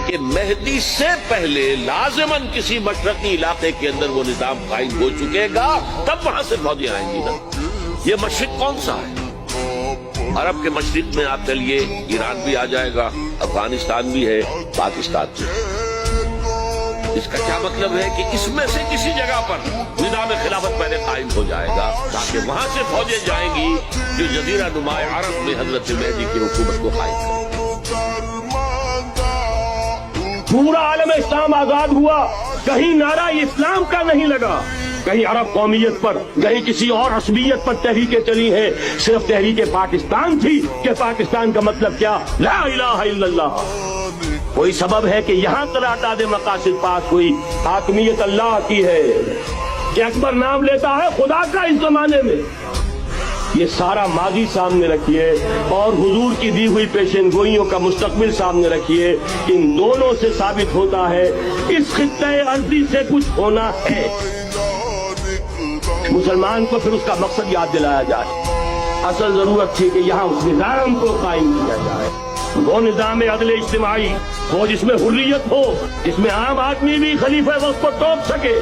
کہ مہدی سے پہلے لازماً کسی مشرقی علاقے کے اندر وہ نظام قائم ہو چکے گا، تب وہاں سے فوجیں آئیں گی نا۔ یہ مشرق کون سا ہے؟ عرب کے مشرق میں آپ چلیے ایران بھی آ جائے گا، افغانستان بھی ہے، پاکستان بھی ہے۔ اس کا کیا مطلب ہے کہ اس میں سے کسی جگہ پر نظام خلافت پہلے قائم ہو جائے گا تاکہ وہاں سے فوجیں جائیں گی جو جزیرہ نما عرب میں حضرت مہدی کی حکومت کو قائم کریں۔ پورا عالم اسلام آزاد ہوا، کہیں نعرہ اسلام کا نہیں لگا، کہیں عرب قومیت پر، کہیں کسی اور عصبیت پر تحریکیں چلی ہیں، صرف تحریک پاکستان تھی کہ پاکستان کا مطلب کیا؟ لا الہ الا اللہ۔ کوئی سبب ہے کہ یہاں قرارداد مقاصد پاس ہوئی، حاکمیت اللہ کی ہے کہ اکبر نام لیتا ہے خدا کا اس زمانے میں۔ یہ سارا ماضی سامنے رکھیے اور حضور کی دی ہوئی پیشن گوئیوں کا مستقبل سامنے رکھیے، ان دونوں سے ثابت ہوتا ہے اس خطے ارضی سے کچھ ہونا ہے۔ مسلمان کو پھر اس کا مقصد یاد دلایا جائے۔ اصل ضرورت تھی کہ یہاں اس نظام کو قائم کیا جائے، وہ نظام عدل اجتماعی ہو جس میں حریت ہو، جس میں عام آدمی بھی خلیفہ وقت کو ٹوک سکے۔